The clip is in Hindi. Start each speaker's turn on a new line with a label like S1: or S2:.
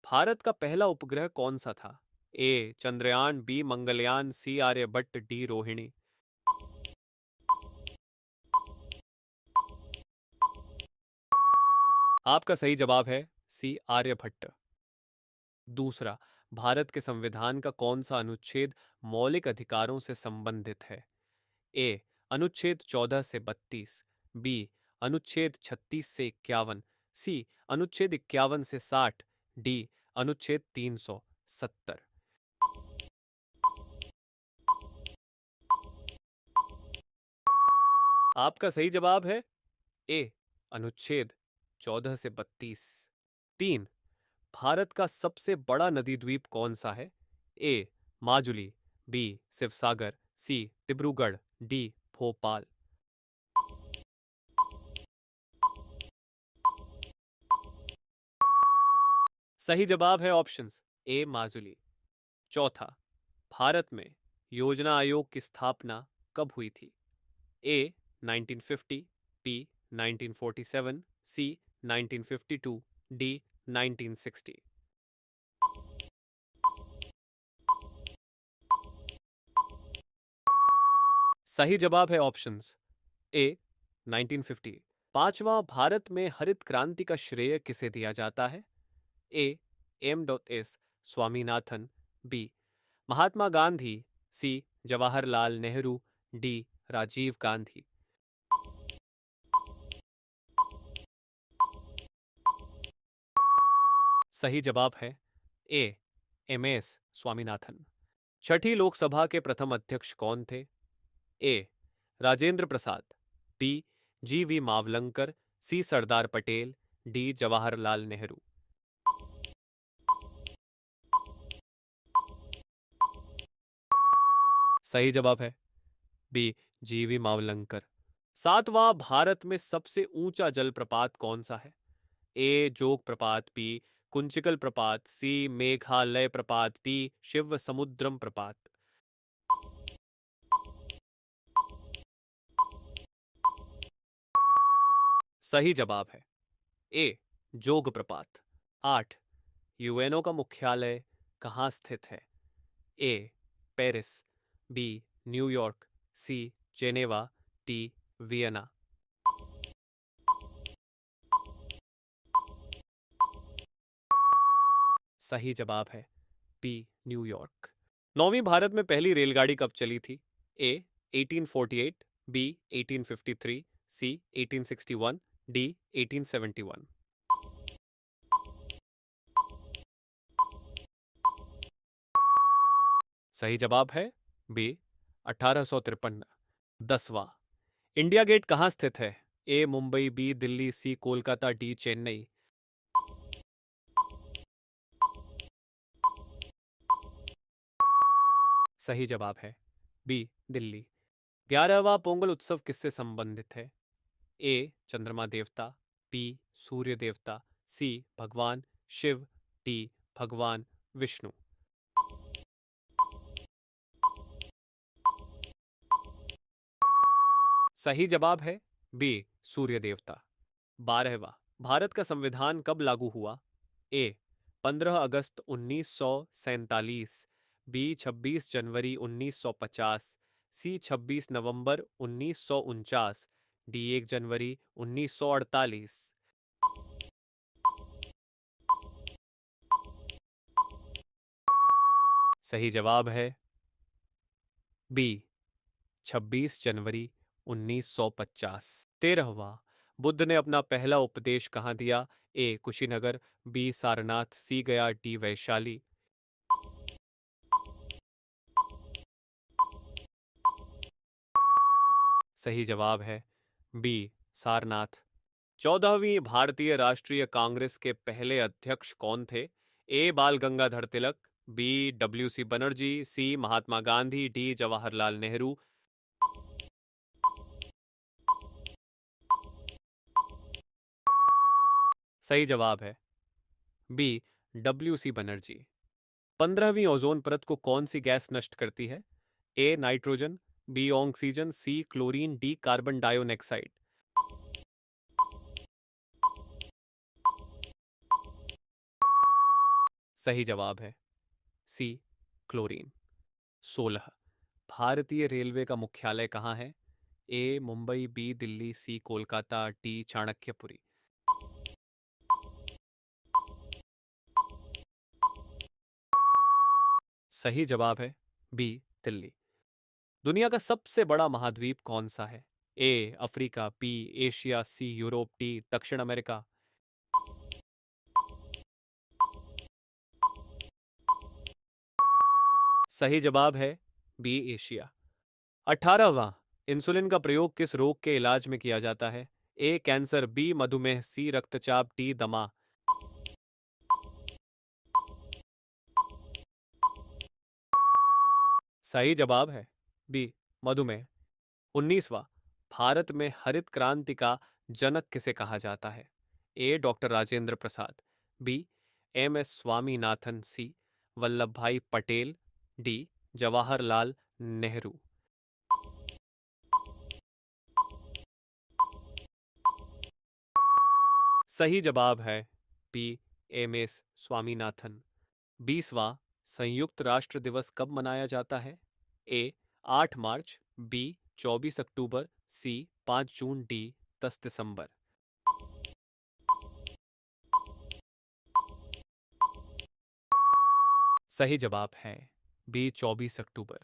S1: भारत का पहला उपग्रह कौन सा था? ए चंद्रयान, बी मंगलयान, सी आर्यभट्ट, डी रोहिणी। आपका सही जवाब है सी आर्यभट्ट। दूसरा, भारत के संविधान का कौन सा अनुच्छेद मौलिक अधिकारों से संबंधित है? ए अनुच्छेद 14 से 32, बी अनुच्छेद 36 से 51, सी अनुच्छेद 51 से 60, डी अनुच्छेद 370। आपका सही जवाब है ए अनुच्छेद 14 से 32। तीन, भारत का सबसे बड़ा नदी द्वीप कौन सा है? ए माजुली, बी शिवसागर, सी डिब्रूगढ़, डी भोपाल। सही जवाब है ऑप्शंस ए माजुली। चौथा, भारत में योजना आयोग की स्थापना कब हुई थी? ए 1950, बी 1947, सी 1952, डी 1960। सही जवाब है ऑप्शंस ए 1950। पांचवा, भारत में हरित क्रांति का श्रेय किसे दिया जाता है? A M dot S Swaminathan, B Mahatma Gandhi, C Jawaharlal Nehru, D Rajiv Gandhi. सही जवाब है ए एम एस स्वामीनाथन। छठी लोकसभा के प्रथम अध्यक्ष कौन थे? A Rajendra Prasad, B G V Mavalankar, C Sardar Patel, D Jawaharlal Nehru. सही जवाब है बी जी वी मावलंकर। सातवां, भारत में सबसे ऊंचा जलप्रपात कौन सा है? ए जोग प्रपात, बी कुंचिकल प्रपात, सी मेघालय प्रपात, डी शिव समुद्रम प्रपात। सही जवाब है ए जोग प्रपात। आठ, यूएनओ का मुख्यालय कहाँ स्थित है? A Paris, B New York, C Geneva, D Vienna. सही जवाब है बी न्यूयॉर्क। नौवीं, भारत में पहली रेलगाड़ी कब चली थी? ए 1848, बी 1853, सी 1861, डी 1871। सही जवाब है बी 1853। 10वां, इंडिया गेट कहाँ स्थित है? ए मुंबई, बी दिल्ली, सी कोलकाता, डी चेन्नई। सही जवाब है बी दिल्ली। 11वां, पोंगल उत्सव किससे संबंधित है? ए चंद्रमा देवता, बी सूर्य देवता, सी भगवान शिव, डी भगवान विष्णु। सही जवाब है बी सूर्य देवता। 12वां, भारत का संविधान कब लागू हुआ? ए 15 अगस्त 1947, बी 26 जनवरी 1950, सी 26 नवंबर 1949, डी 1 जनवरी 1948। सही जवाब है बी 26 जनवरी 1950। 13वां, बुद्ध ने अपना पहला उपदेश कहाँ दिया? ए कुशीनगर, बी सारनाथ, सी गया, डी वैशाली। सही जवाब है बी सारनाथ। 14वीं, भारतीय राष्ट्रीय कांग्रेस के पहले अध्यक्ष कौन थे? A Bal Gangadhar Tilak, B W C Banerjee, C Mahatma Gandhi, D Jawaharlal Nehru. सही जवाब है बी डब्ल्यू सी बनर्जी। 15वीं, ओजोन परत को कौन सी गैस नष्ट करती है? A nitrogen, B oxygen, C chlorine, D carbon dioxide. सही जवाब है सी क्लोरीन। 16, भारतीय रेलवे का मुख्यालय कहाँ है? ए मुंबई, बी दिल्ली, सी कोलकाता, डी चाणक्यपुरी। सही जवाब है बी दिल्ली। दुनिया का सबसे बड़ा महाद्वीप कौन सा है? A Africa, B Asia, C Europe, D दक्षिण अमेरिका। सही जवाब है बी एशिया। 18वां, इंसुलिन का प्रयोग किस रोग के इलाज में किया जाता है? ए कैंसर, बी मधुमेह, सी रक्तचाप, डी दमा। सही जवाब है बी मधुमेह। 19वां, भारत में हरित क्रांति का जनक किसे कहा जाता है? ए doctor Rajendra Prasad, B M S Swaminathan, सी वल्लभ भाई पटेल, डी जवाहरलाल नेहरू। सही जवाब है बी एम एस स्वामीनाथन। 20वां, संयुक्त राष्ट्र दिवस कब मनाया जाता है? ए 8 मार्च, बी 24 अक्टूबर, सी 5 जून, डी 10 दिसंबर। सही जवाब है बी 24 अक्टूबर।